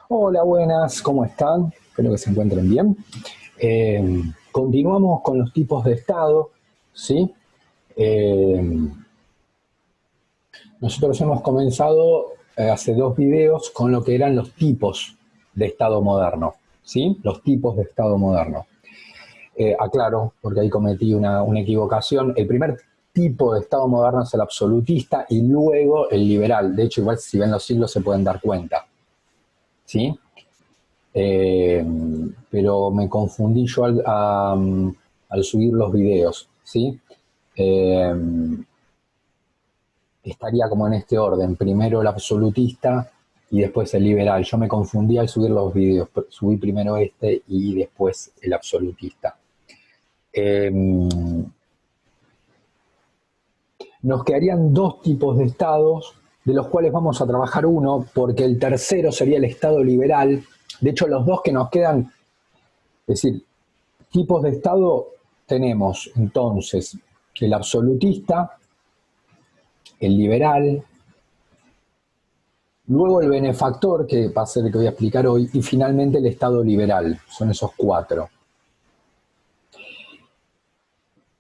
Hola, buenas, ¿cómo están? Espero que se encuentren bien. Continuamos con los tipos de Estado, ¿sí? Eh, Nosotros hemos comenzado hace dos videos con lo que eran los tipos de Estado moderno, ¿sí? Los tipos de Estado moderno. Aclaro, porque ahí cometí una equivocación. El primer tipo de Estado moderno es el absolutista y luego el liberal. De hecho, igual si ven los siglos se pueden dar cuenta, ¿sí? Eh, pero me confundí yo al subir los videos, ¿sí? Eh, Estaría como en este orden, primero el absolutista y después el liberal. Yo me confundí al subir los videos, subí primero este y después el absolutista. Eh, Nos quedarían dos tipos de estados, de los cuales vamos a trabajar uno, porque el tercero sería el estado liberal. De hecho, los dos que nos quedan, es decir, tipos de Estado tenemos entonces el absolutista, el liberal, luego el benefactor, que va a ser el que voy a explicar hoy, y finalmente el Estado liberal. Son esos cuatro.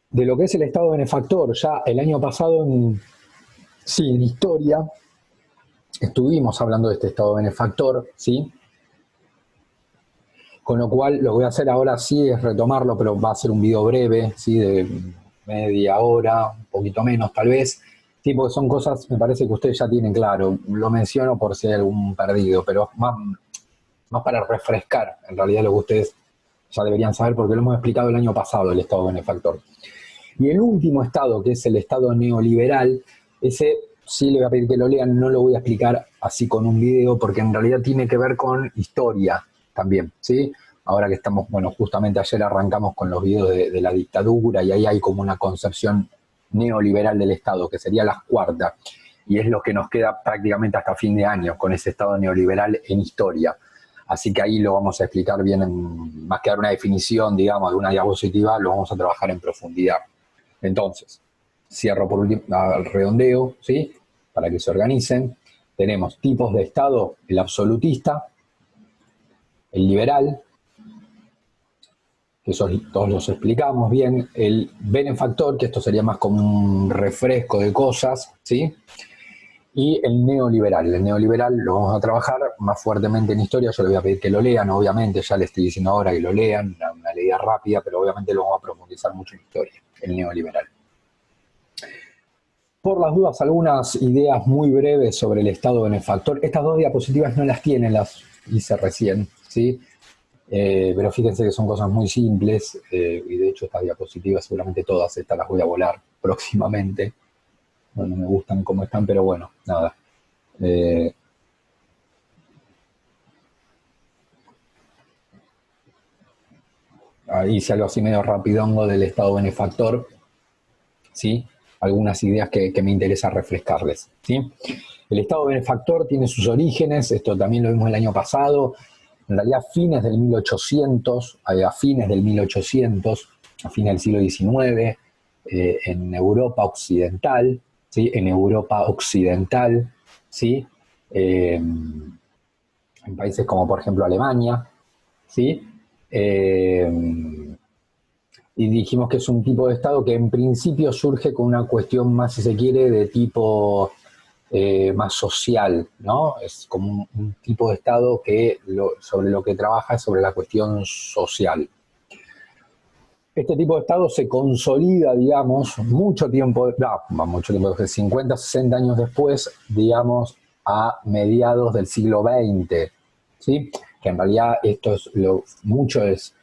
De lo que es el Estado benefactor, ya el año pasado, en historia, estuvimos hablando de este Estado benefactor, ¿sí? Con lo cual, lo que voy a hacer ahora sí es retomarlo, pero va a ser un video breve, ¿sí? De media hora, un poquito menos tal vez. Sí, porque son cosas, me parece que ustedes ya tienen claro. Lo menciono por si hay algún perdido, pero más para refrescar en realidad lo que ustedes ya deberían saber, porque lo hemos explicado el año pasado, el Estado benefactor. Y el último Estado, que es el Estado neoliberal, ese sí le voy a pedir que lo lean, no lo voy a explicar así con un video, porque en realidad tiene que ver con historia también, ¿sí? Ahora que estamos, bueno, justamente ayer arrancamos con los videos de la dictadura y ahí hay como una concepción neoliberal del Estado, que sería la cuarta, y es lo que nos queda prácticamente hasta fin de año con ese Estado neoliberal en historia. Así que ahí lo vamos a explicar bien, más que dar una definición, digamos, de una diapositiva, lo vamos a trabajar en profundidad. Entonces, cierro por último el redondeo, ¿sí? Para que se organicen. Tenemos tipos de Estado, el absolutista, el liberal, que esos todos los explicamos bien, el benefactor, que esto sería más como un refresco de cosas, ¿sí? Y el neoliberal. El neoliberal lo vamos a trabajar más fuertemente en historia. Yo les voy a pedir que lo lean, obviamente, ya les estoy diciendo ahora que lo lean, una leída rápida, pero obviamente lo vamos a profundizar mucho en historia, el neoliberal. Por las dudas, algunas ideas muy breves sobre el Estado benefactor. Estas dos diapositivas no las tienen, las hice recién, ¿sí? Pero fíjense que son cosas muy simples, y de hecho estas diapositivas, seguramente todas estas las voy a volar próximamente. No me gustan cómo están, pero bueno, nada. Hice algo así medio rapidongo del Estado benefactor, ¿sí? Algunas ideas que me interesa refrescarles, ¿sí? El Estado benefactor tiene sus orígenes, esto también lo vimos el año pasado, en realidad a fines del 1800, a fines del 1800, a fines del siglo XIX, en Europa occidental, ¿sí? En Europa occidental, ¿sí? En países como por ejemplo Alemania, ¿sí? Y dijimos que es un tipo de Estado que en principio surge con una cuestión más, si se quiere, de tipo más social, ¿no? Es como un tipo de Estado que sobre lo que trabaja es sobre la cuestión social. Este tipo de Estado se consolida, digamos, mucho tiempo, 50, 60 años después, digamos, a mediados del siglo XX, ¿sí? Que en realidad esto es mucho es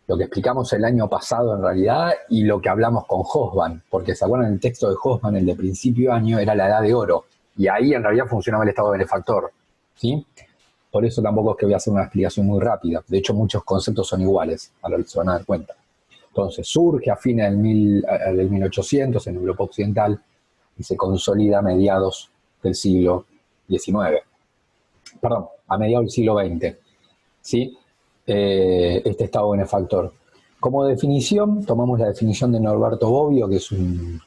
lo que explicamos el año pasado en realidad y lo que hablamos con Hobsbawm, porque se acuerdan el texto de Hobsbawm, el de principio de año, era la edad de oro, y ahí en realidad funcionaba el estado benefactor, ¿sí? Por eso tampoco es que voy a hacer una explicación muy rápida, de hecho muchos conceptos son iguales, ahora se van a dar cuenta. Entonces surge a fines del 1800 en Europa Occidental y se consolida a mediados del siglo XIX, perdón, a mediados del siglo XX, ¿sí? Este estado benefactor. Como definición, tomamos la definición de Norberto Bobbio, que es un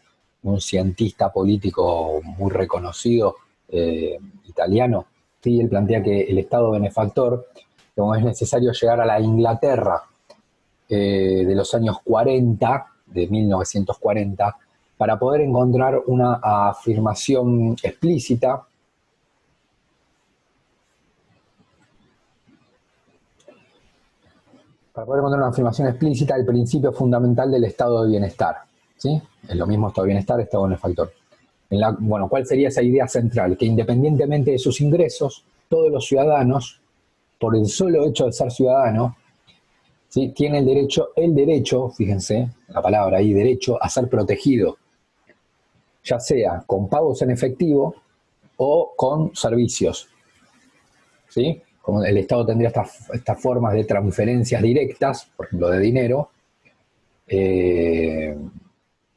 cientista político muy reconocido, italiano, ¿sí? Él plantea que el Estado benefactor, como es necesario llegar a la Inglaterra de los años 40, de 1940, para poder encontrar una afirmación explícita del principio fundamental del estado de bienestar. ¿Sí? Es lo mismo estado de bienestar, estado benefactor. Bueno, ¿cuál sería esa idea central? Que independientemente de sus ingresos, todos los ciudadanos, por el solo hecho de ser ciudadano, ¿sí? Tienen el derecho, fíjense, la palabra ahí, derecho, a ser protegido, ya sea con pagos en efectivo o con servicios. ¿Sí? Como el Estado tendría estas formas de transferencias directas, por ejemplo, de dinero,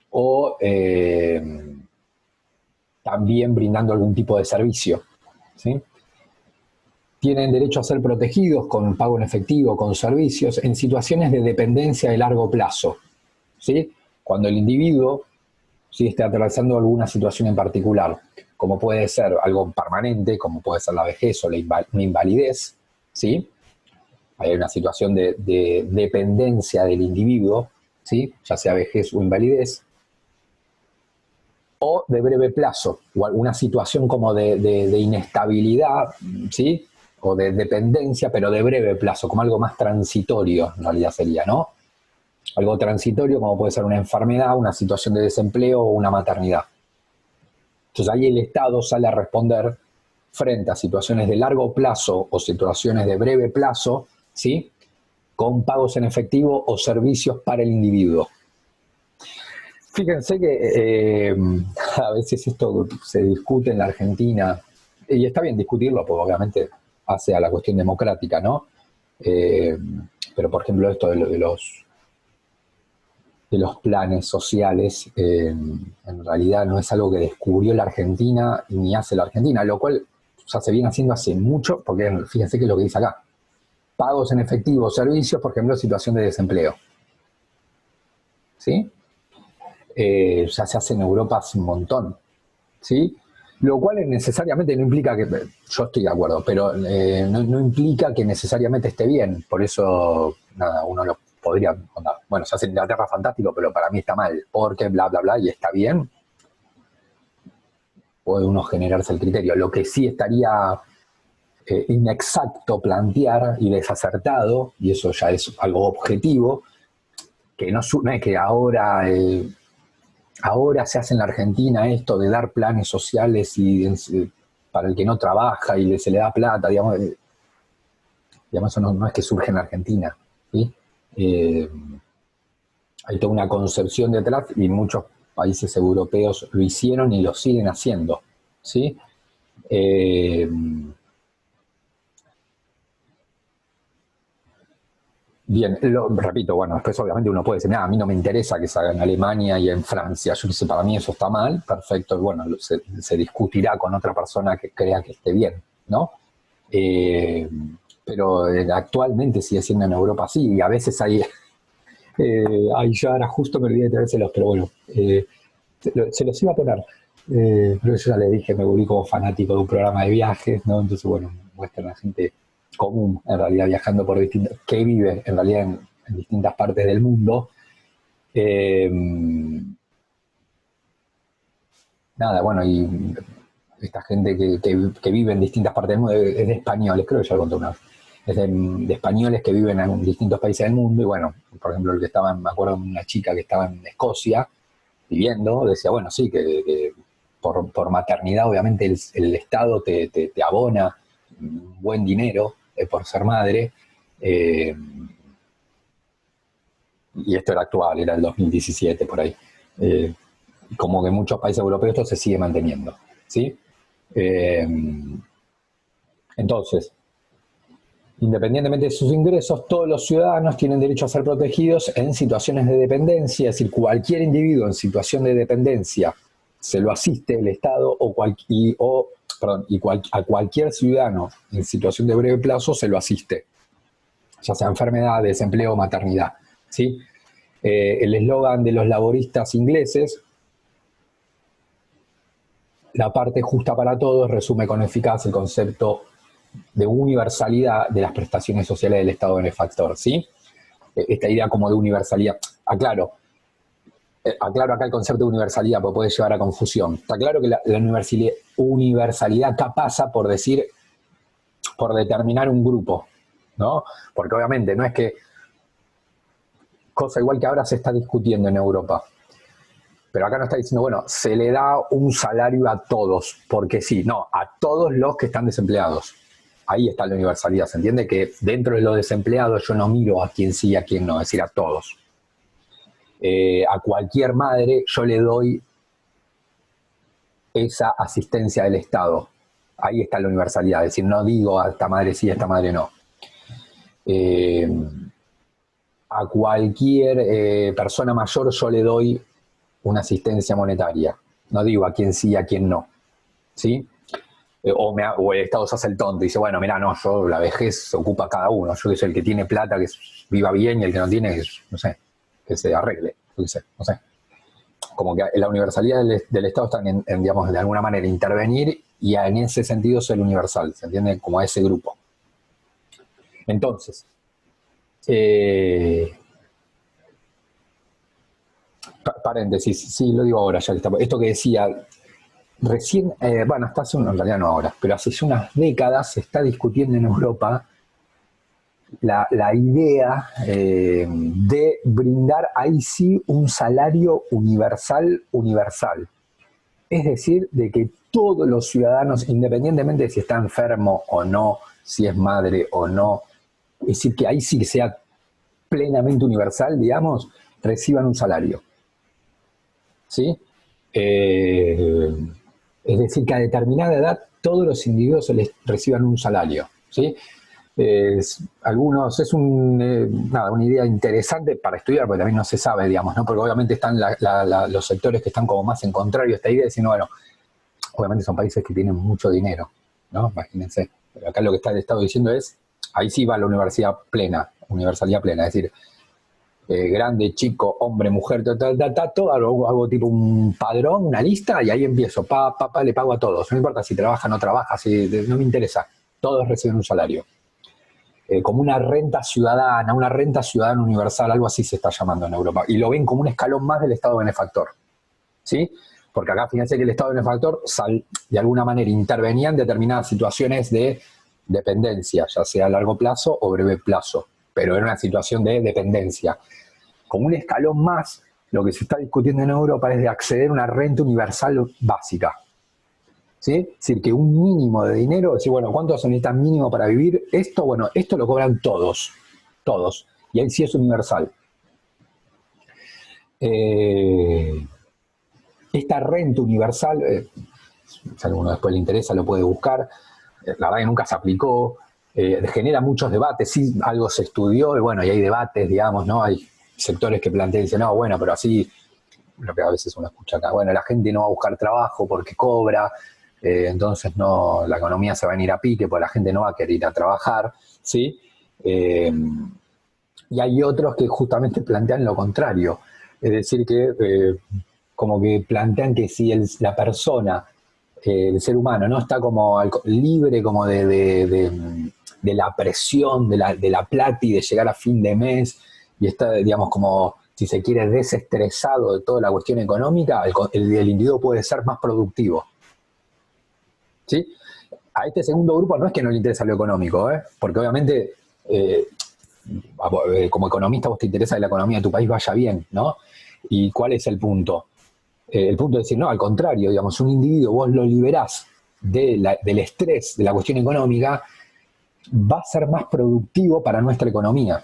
o también brindando algún tipo de servicio. ¿Sí? Tienen derecho a ser protegidos con pago en efectivo, con servicios, en situaciones de dependencia de largo plazo. ¿Sí? Cuando el individuo, ¿sí?, esté atravesando alguna situación en particular, como puede ser algo permanente, como puede ser la vejez o una invalidez, ¿sí? Hay una situación de dependencia del individuo, ¿sí?, ya sea vejez o invalidez, o de breve plazo, o alguna situación como de inestabilidad, ¿sí?, o de dependencia, pero de breve plazo, como algo más transitorio, en realidad sería, ¿no? Algo transitorio como puede ser una enfermedad, una situación de desempleo o una maternidad. Entonces ahí el Estado sale a responder frente a situaciones de largo plazo o situaciones de breve plazo, ¿sí?, con pagos en efectivo o servicios para el individuo. Fíjense que a veces esto se discute en la Argentina, y está bien discutirlo, porque obviamente hace a la cuestión democrática, ¿no? Pero por ejemplo esto de los planes sociales, en realidad no es algo que descubrió la Argentina ni hace la Argentina, lo cual ya se viene haciendo hace mucho, porque fíjense que es lo que dice acá. Pagos en efectivo, servicios, por ejemplo, situación de desempleo. ¿Sí? Ya se hace en Europa hace un montón. ¿Sí? Lo cual necesariamente no implica que, yo estoy de acuerdo, pero no implica que necesariamente esté bien. Por eso, nada, uno lo podría, bueno, se hace en Inglaterra fantástico, pero para mí está mal, porque bla, bla, bla, y está bien. Puede uno generarse el criterio. Lo que sí estaría inexacto plantear y desacertado, y eso ya es algo objetivo, que no es que ahora se hace en la Argentina esto de dar planes sociales para el que no trabaja y se le da plata, digamos, eso no es que surge en la Argentina, ¿sí? Hay toda una concepción detrás y muchos países europeos lo hicieron y lo siguen haciendo, ¿sí? Bien, repito, bueno, después obviamente uno puede decir, a mí no me interesa que se haga en Alemania y en Francia, yo qué sé, para mí eso está mal, perfecto, bueno, se discutirá con otra persona que crea que esté bien, ¿no? Pero actualmente sigue siendo en Europa así, y a veces hay, yo ahora justo me olvidé de traérselos, pero bueno, se los iba a poner, pero yo ya le dije, me volví como fanático de un programa de viajes, ¿no? Entonces, bueno, muestran a gente común, en realidad, viajando por que vive, en realidad, en distintas partes del mundo. Nada, bueno, y esta gente que vive en distintas partes del mundo, es de españoles, creo que ya lo conté una vez, es de españoles que viven en distintos países del mundo, y bueno, por ejemplo, el que estaba, me acuerdo de una chica que estaba en Escocia, viviendo, decía, bueno, sí, que por maternidad obviamente el Estado te abona un buen dinero por ser madre, y esto era actual, era el 2017 por ahí. Como que en muchos países europeos esto se sigue manteniendo, ¿sí? Entonces, independientemente de sus ingresos, todos los ciudadanos tienen derecho a ser protegidos en situaciones de dependencia, es decir, cualquier individuo en situación de dependencia se lo asiste el Estado a cualquier ciudadano en situación de breve plazo se lo asiste, ya sea enfermedad, desempleo o maternidad, ¿sí? El eslogan de los laboristas ingleses, la parte justa para todos, resume con eficacia el concepto de universalidad de las prestaciones sociales del Estado benefactor, ¿sí? Esta idea como de universalidad. Aclaro acá el concepto de universalidad, porque puede llevar a confusión. Está claro que la universalidad acá pasa por decir, por determinar un grupo, ¿no? Porque obviamente no es que, cosa igual que ahora se está discutiendo en Europa, pero acá no está diciendo, bueno, se le da un salario a todos, porque sí, no, a todos los que están desempleados. Ahí está la universalidad, ¿se entiende? Que dentro de los desempleados yo no miro a quién sí y a quién no, es decir, a todos. A cualquier madre yo le doy esa asistencia del Estado. Ahí está la universalidad, es decir, no digo a esta madre sí, a esta madre no. A cualquier persona mayor yo le doy una asistencia monetaria. No digo a quién sí y a quién no. ¿Sí? O el Estado se hace el tonto y dice, bueno, mirá, no, yo la vejez se ocupa cada uno. Yo que soy el que tiene plata, que viva bien, y el que no tiene, no sé, que se arregle. Yo qué sé, no sé. Como que la universalidad del Estado está en, digamos, de alguna manera intervenir y en ese sentido ser universal, ¿se entiende? Como a ese grupo. Entonces, paréntesis, sí, lo digo ahora, ya que está. Esto que decía, recién, bueno, hasta hace, en realidad no ahora, pero hace unas décadas se está discutiendo en Europa la idea de brindar ahí sí un salario universal. Es decir, de que todos los ciudadanos, independientemente de si está enfermo o no, si es madre o no, es decir, que ahí sí que sea plenamente universal, digamos, reciban un salario. ¿Sí? Es decir, que a determinada edad todos los individuos reciban un salario. ¿Sí? Algunos, es una idea interesante para estudiar, porque también no se sabe, digamos, ¿no? Porque obviamente están los sectores que están como más en contrario a esta idea, diciendo, bueno, obviamente son países que tienen mucho dinero, ¿no? Imagínense. Pero acá lo que está el Estado diciendo es, ahí sí va la universalidad plena, es decir, grande, chico, hombre, mujer, todo, hago tipo un padrón, una lista, y ahí empiezo, le pago a todos, no importa si trabaja o no trabaja, no me interesa, todos reciben un salario. Como una renta ciudadana universal, algo así se está llamando en Europa, y lo ven como un escalón más del Estado benefactor, ¿sí? Porque acá fíjense que el Estado benefactor de alguna manera intervenía en determinadas situaciones de dependencia, ya sea a largo plazo o breve plazo, pero era una situación de dependencia. Como un escalón más, lo que se está discutiendo en Europa es de acceder a una renta universal básica. ¿Sí? Es decir, que un mínimo de dinero, decir, bueno, ¿cuánto se necesita mínimo para vivir? Bueno, esto lo cobran todos, y ahí sí es universal. Esta renta universal, si a alguno después le interesa lo puede buscar, la verdad que nunca se aplicó, genera muchos debates, sí, algo se estudió, y bueno, y hay debates, digamos, ¿no? Hay sectores que plantean y dicen, no, bueno, pero así, lo que a veces uno escucha acá, bueno, la gente no va a buscar trabajo porque cobra, entonces no, la economía se va a ir a pique porque la gente no va a querer ir a trabajar, ¿sí? Y hay otros que justamente plantean lo contrario, es decir, que como que plantean que si la persona, el ser humano, no está como libre como de la presión, de la plata y de llegar a fin de mes, y está, digamos, como, si se quiere, desestresado de toda la cuestión económica, el individuo puede ser más productivo. ¿Sí? A este segundo grupo no es que no le interesa lo económico, porque obviamente como economista vos te interesa que la economía de tu país vaya bien, ¿no? ¿Y cuál es el punto? El punto es decir, no, al contrario, digamos, un individuo vos lo liberás del estrés de la cuestión económica, va a ser más productivo para nuestra economía.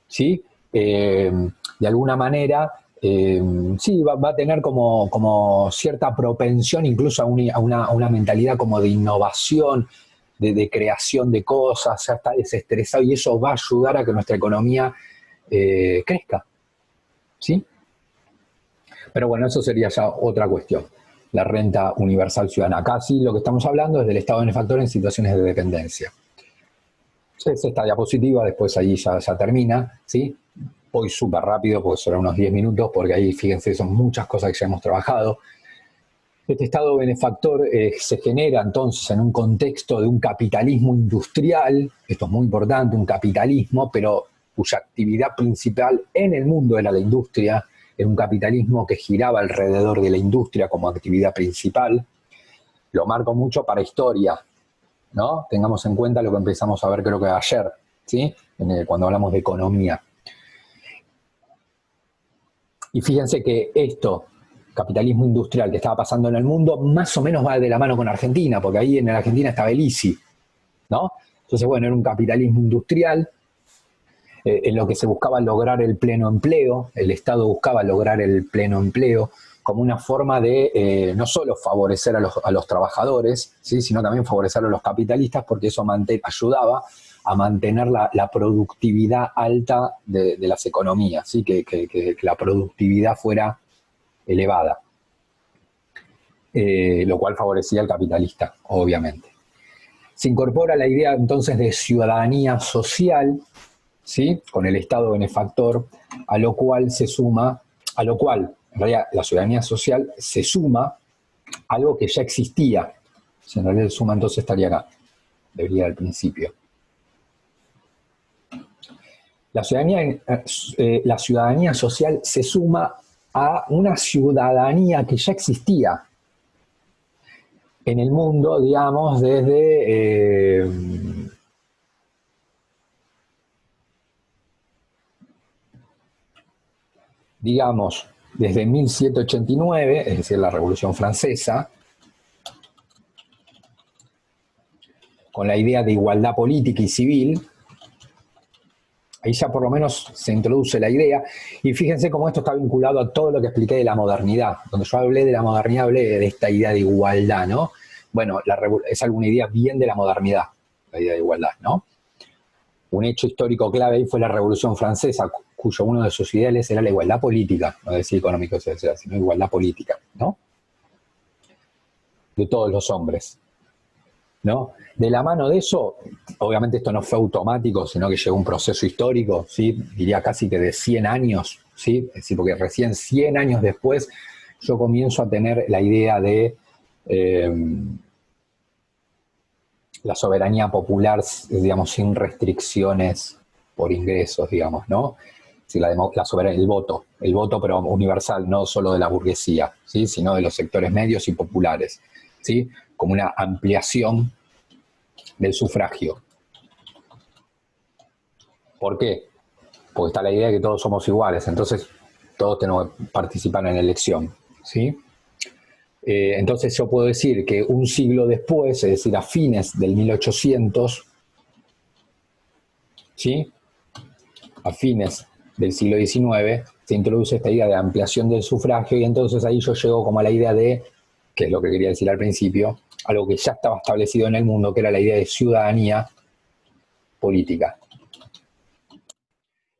¿Sí? De alguna manera, sí, va a tener como cierta propensión incluso a una mentalidad como de innovación, de creación de cosas, ya está desestresado, y eso va a ayudar a que nuestra economía crezca. ¿Sí? Pero bueno, eso sería ya otra cuestión, la renta universal ciudadana. Acá sí lo que estamos hablando es del Estado benefactor en situaciones de dependencia. Es esta diapositiva, después ahí ya termina, ¿sí? Voy súper rápido porque serán unos 10 minutos, porque ahí, fíjense, son muchas cosas que ya hemos trabajado. Este Estado benefactor se genera entonces en un contexto de un capitalismo industrial, esto es muy importante, un capitalismo, pero cuya actividad principal en el mundo era la industria, era un capitalismo que giraba alrededor de la industria como actividad principal. Lo marco mucho para historia, ¿no? Tengamos en cuenta lo que empezamos a ver creo que ayer, ¿sí? Cuando hablamos de economía. Y fíjense que esto, capitalismo industrial que estaba pasando en el mundo, más o menos va de la mano con Argentina, porque ahí en Argentina estaba el ISI, ¿no? Entonces, bueno, era un capitalismo industrial en lo que se buscaba lograr el pleno empleo, el Estado buscaba lograr el pleno empleo como una forma de no solo favorecer a los trabajadores, ¿sí? Sino también favorecer a los capitalistas, porque eso ayudaba a mantener la productividad alta de las economías, ¿sí? Que la productividad fuera elevada, lo cual favorecía al capitalista, obviamente. Se incorpora la idea entonces de ciudadanía social, ¿sí? Con el Estado benefactor, a lo cual en realidad la ciudadanía social se suma a algo que ya existía. Si en realidad el suma entonces estaría acá, debería ir al principio. La ciudadanía social se suma a una ciudadanía que ya existía en el mundo, digamos, desde digamos, desde 1789, es decir, la Revolución Francesa, con la idea de igualdad política y civil. Ahí ya por lo menos se introduce la idea, y fíjense cómo esto está vinculado a todo lo que expliqué de la modernidad. Cuando yo hablé de la modernidad, hablé de esta idea de igualdad, ¿no? Bueno, es alguna idea bien de la modernidad, la idea de igualdad, ¿no? Un hecho histórico clave ahí fue la Revolución Francesa, cuyo uno de sus ideales era la igualdad política, no decir económico, sino igualdad política, ¿no? De todos los hombres, ¿no? De la mano de eso, obviamente esto no fue automático, sino que llegó un proceso histórico, ¿sí? Diría casi que de 100 años, ¿sí? Es decir, porque recién 100 años después yo comienzo a tener la idea de la soberanía popular, digamos, sin restricciones por ingresos, digamos, ¿no? Sí, el voto pero universal, no solo de la burguesía, ¿sí? Sino de los sectores medios y populares, ¿sí? Como una ampliación del sufragio. ¿Por qué? Porque está la idea de que todos somos iguales, entonces todos tenemos que participar en la elección, ¿sí? Entonces yo puedo decir que un siglo después, es decir, a fines del 1800, ¿sí? A fines del siglo XIX, se introduce esta idea de ampliación del sufragio, y entonces ahí yo llego como a la idea de, que es lo que quería decir al principio, algo que ya estaba establecido en el mundo, que era la idea de ciudadanía política.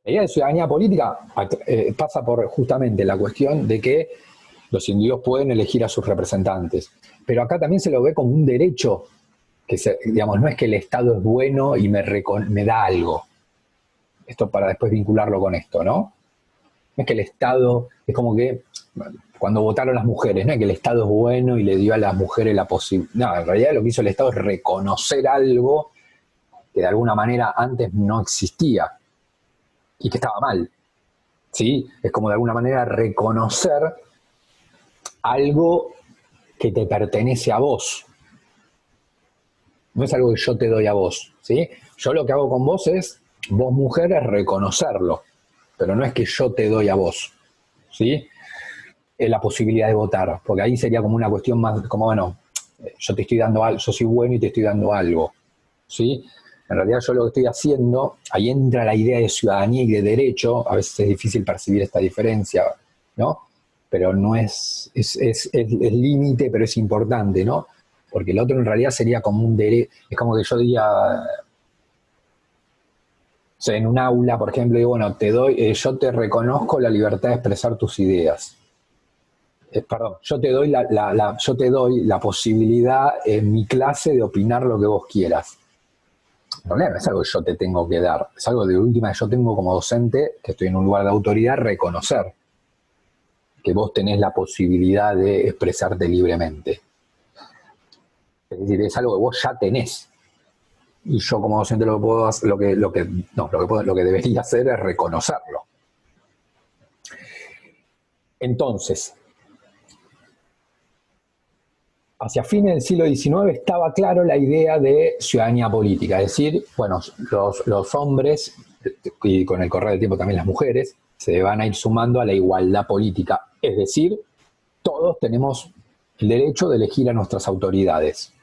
La idea de ciudadanía política pasa por justamente la cuestión de que los individuos pueden elegir a sus representantes, pero acá también se lo ve como un derecho, que digamos, no es que el Estado es bueno y me da algo. Esto para después vincularlo con esto, ¿no? No es que el Estado, es como que cuando votaron las mujeres, no es que el Estado es bueno y le dio a las mujeres la posibilidad. No, en realidad lo que hizo el Estado es reconocer algo que de alguna manera antes no existía y que estaba mal, ¿sí? Es como de alguna manera reconocer algo que te pertenece a vos. No es algo que yo te doy a vos, ¿sí? Yo lo que hago con vos es, vos mujer, es reconocerlo, pero no es que yo te doy a vos, ¿sí? Es la posibilidad de votar, porque ahí sería como una cuestión más, como bueno, yo te estoy dando algo, yo soy bueno y te estoy dando algo, ¿sí? En realidad yo lo que estoy haciendo, ahí entra la idea de ciudadanía y de derecho, a veces es difícil percibir esta diferencia, ¿no? Pero no es límite, pero es importante, ¿no? Porque el otro en realidad sería como un derecho, es como que yo diría, o sea, en un aula, por ejemplo, digo, bueno, yo te reconozco la libertad de expresar tus ideas. Perdón, yo te doy la posibilidad en mi clase de opinar lo que vos quieras. En realidad no es algo que yo te tengo que dar, es algo de última que yo tengo como docente, que estoy en un lugar de autoridad, reconocer. que vos tenés la posibilidad de expresarte libremente. Es decir, es algo que vos ya tenés. Y yo como docente lo que puedo hacer, lo que debería hacer es reconocerlo. Entonces, hacia fines del siglo XIX estaba claro la idea de ciudadanía política, es decir, bueno, los hombres, y con el correr del tiempo también las mujeres, se van a ir sumando a la igualdad política, es decir, todos tenemos el derecho de elegir a nuestras autoridades.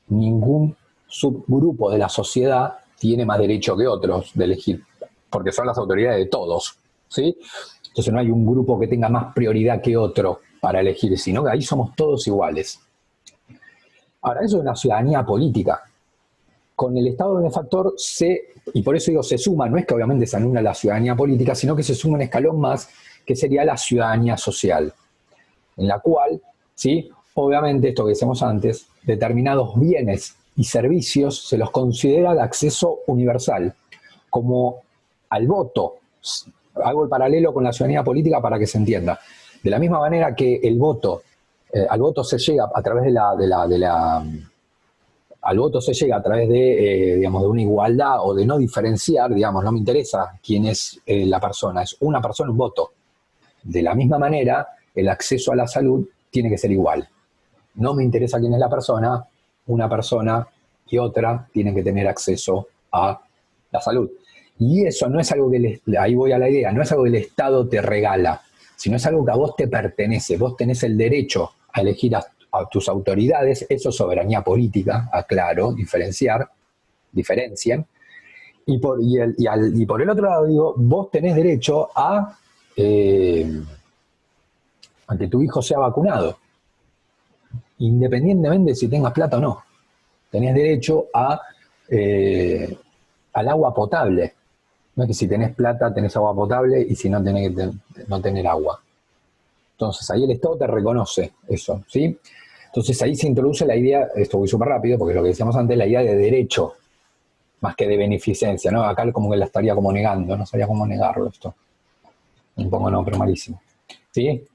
Ningún subgrupo de la sociedad tiene más derecho que otros de elegir, porque son las autoridades de todos, ¿sí? Entonces no hay un grupo que tenga más prioridad que otro para elegir, sino que ahí somos todos iguales. Ahora, eso es una ciudadanía política. Con el Estado benefactor y por eso digo se suma, no es que obviamente se anula la ciudadanía política, sino que se suma un escalón más, que sería la ciudadanía social, en la cual, ¿sí?, obviamente, esto que decíamos antes, determinados bienes y servicios se los considera de acceso universal, como al voto. Hago el paralelo con la ciudadanía política para que se entienda. De la misma manera que el voto, al voto se llega a través al voto se llega a través de, digamos, de una igualdad o de no diferenciar, digamos, no me interesa quién es la persona, es una persona, un voto. De la misma manera, el acceso a la salud tiene que ser igual. No me interesa quién es la persona, una persona y otra tienen que tener acceso a la salud. Y eso no es algo que, ahí voy a la idea, no es algo que el Estado te regala, sino es algo que a vos te pertenece. Vos tenés el derecho a elegir a tus autoridades, eso es soberanía política, aclaro, diferencien. Y por el otro lado digo, vos tenés derecho a que tu hijo sea vacunado, independientemente de si tengas plata o no. Tenés derecho al agua potable. No es que si tenés plata tenés agua potable y si no tenés no tener agua. Entonces ahí el Estado te reconoce eso, ¿sí? Entonces ahí se introduce la idea, esto voy súper rápido porque es lo que decíamos antes, la idea de derecho, más que de beneficencia, ¿no? Acá como que la estaría como negando, no sabría cómo negarlo esto. Un poco no, pero malísimo. ¿Sí?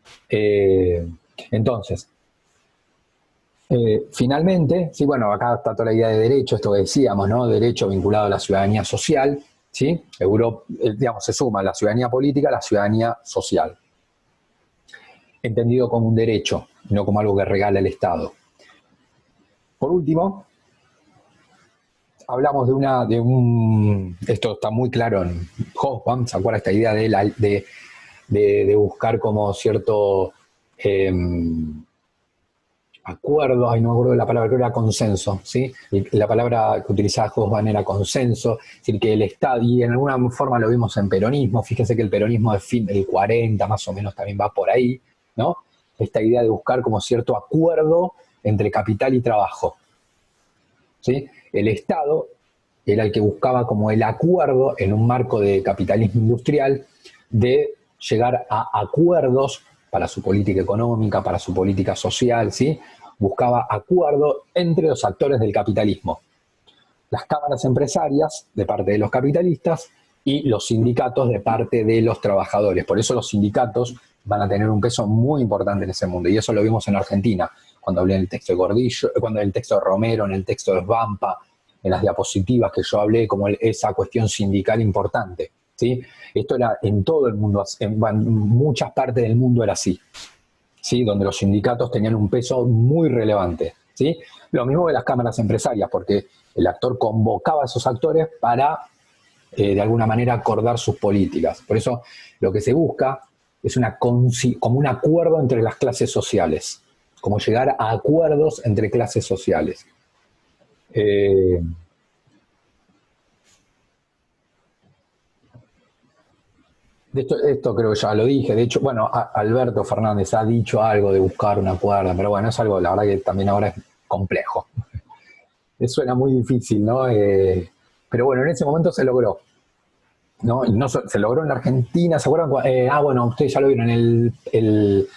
Entonces, finalmente, sí, bueno, acá está toda la idea de derecho, esto que decíamos, ¿no? Derecho vinculado a la ciudadanía social, ¿sí? Digamos, se suma la ciudadanía política a la ciudadanía social. Entendido como un derecho, no como algo que regala el Estado. Por último, hablamos esto está muy claro en Hobsbawm, ¿se acuerda esta idea de buscar como cierto acuerdo, no me acuerdo de la palabra, creo que era consenso, ¿sí? Y la palabra que utilizaba Hobsbawm era consenso, es decir, que el Estado, y en alguna forma lo vimos en peronismo, fíjese que el peronismo de fin del 40 más o menos también va por ahí, ¿no? Esta idea de buscar como cierto acuerdo entre capital y trabajo, ¿sí? El Estado era el que buscaba como el acuerdo en un marco de capitalismo industrial de llegar a acuerdos para su política económica, para su política social, ¿sí? Buscaba acuerdo entre los actores del capitalismo. Las cámaras empresarias de parte de los capitalistas y los sindicatos de parte de los trabajadores. Por eso los sindicatos van a tener un peso muy importante en ese mundo. Y eso lo vimos en Argentina, cuando hablé en el texto de Gordillo, cuando en el texto de Romero, en el texto de Svampa, en las diapositivas que yo hablé, como esa cuestión sindical importante, ¿sí? Esto era en todo el mundo, en muchas partes del mundo era así, ¿sí? Donde los sindicatos tenían un peso muy relevante, ¿sí? Lo mismo que las cámaras empresarias, porque el actor convocaba a esos actores para, de alguna manera, acordar sus políticas. Por eso lo que se busca es como un acuerdo entre las clases sociales, como llegar a acuerdos entre clases sociales. Esto creo que ya lo dije. De hecho, bueno, Alberto Fernández ha dicho algo de buscar un acuerdo, pero bueno, es algo, la verdad que también ahora es complejo. Suena muy difícil, ¿no? Pero bueno, en ese momento se logró, ¿no? Y no se logró en la Argentina, ¿se acuerdan? Bueno, ustedes ya lo vieron, el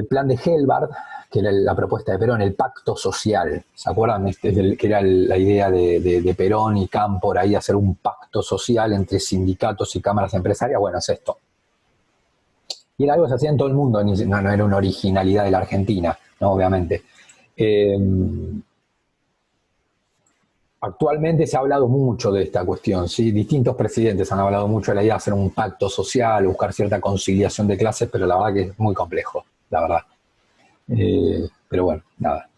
plan de Helbart, que era la propuesta de Perón, el pacto social. ¿Se acuerdan? Que era la idea de Perón y Cámpora ahí hacer un pacto social entre sindicatos y cámaras empresarias. Bueno, es esto. Y era algo que se hacía en todo el mundo, no era una originalidad de la Argentina, ¿no? Obviamente. Eh, Actualmente se ha hablado mucho de esta cuestión, ¿sí? Distintos presidentes han hablado mucho de la idea de hacer un pacto social, buscar cierta conciliación de clases, pero la verdad que es muy complejo, la verdad. Pero bueno, nada.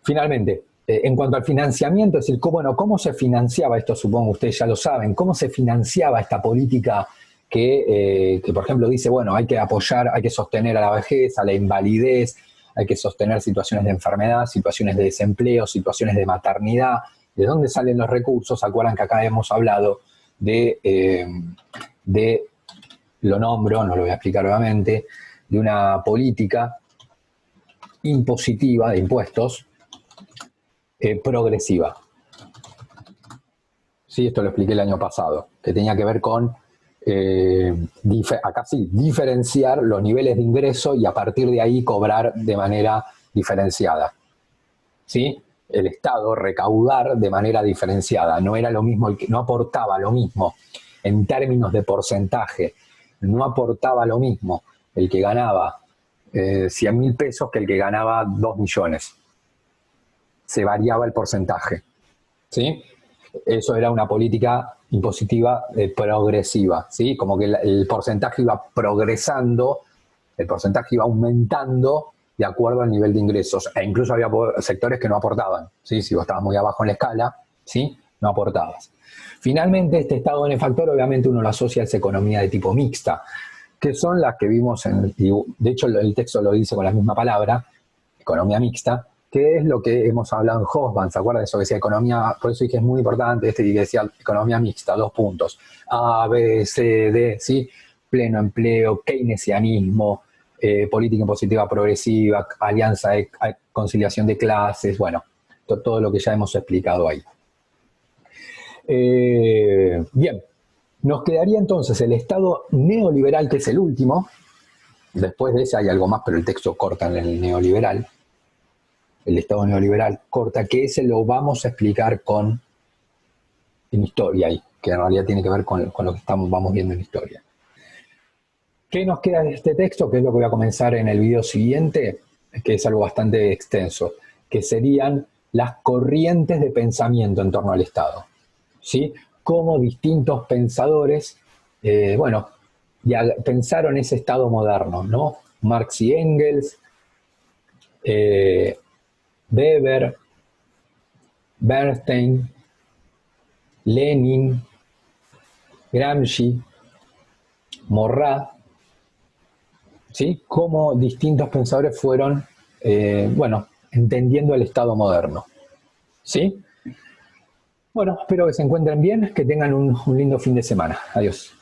Finalmente, en cuanto al financiamiento, es decir, ¿cómo se financiaba esto? Supongo ustedes ya lo saben. ¿Cómo se financiaba esta política que, por ejemplo, dice, bueno, hay que apoyar, hay que sostener a la vejez, a la invalidez, hay que sostener situaciones de enfermedad, situaciones de desempleo, situaciones de maternidad? ¿De dónde salen los recursos? ¿Se acuerdan que acá hemos hablado de lo nombro, no lo voy a explicar obviamente, de una política impositiva de impuestos progresiva? Sí, esto lo expliqué el año pasado, que tenía que ver con, acá sí, diferenciar los niveles de ingreso y a partir de ahí cobrar de manera diferenciada. ¿Sí? El Estado recaudar de manera diferenciada, no era lo mismo, no aportaba lo mismo en términos de porcentaje, no aportaba lo mismo el que ganaba 100.000 pesos que el que ganaba 2 millones. Se variaba el porcentaje. ¿Sí? Eso era una política impositiva progresiva, ¿sí? Como que el porcentaje iba progresando, el porcentaje iba aumentando de acuerdo al nivel de ingresos, e incluso había sectores que no aportaban, ¿sí? Si vos estabas muy abajo en la escala, ¿sí? No aportabas. Finalmente, este estado benefactor obviamente uno lo asocia a esa economía de tipo mixta, que son las que vimos de hecho el texto lo dice con la misma palabra, economía mixta, que es lo que hemos hablado en Hobsbawm. ¿Se acuerdan de eso que decía economía? Por eso dije es muy importante que decía economía mixta, 2 puntos. A, B, C, D, ¿sí? Pleno empleo, keynesianismo, política impositiva progresiva, alianza de conciliación de clases, bueno, todo lo que ya hemos explicado ahí. Bien, nos quedaría entonces el Estado neoliberal, que es el último. Después de ese hay algo más, pero el texto corta en el neoliberal. El Estado neoliberal corta, que ese lo vamos a explicar en historia ahí, que en realidad tiene que ver con lo que vamos viendo en historia. ¿Qué nos queda de este texto? Que es lo que voy a comenzar en el video siguiente, que es algo bastante extenso, que serían las corrientes de pensamiento en torno al Estado. ¿Sí? Cómo distintos pensadores, ya pensaron ese Estado moderno, ¿no? Marx y Engels, Weber, Bernstein, Lenin, Gramsci, Maurras, ¿sí? Cómo distintos pensadores fueron, entendiendo el Estado moderno. ¿Sí? Bueno, espero que se encuentren bien, que tengan un lindo fin de semana. Adiós.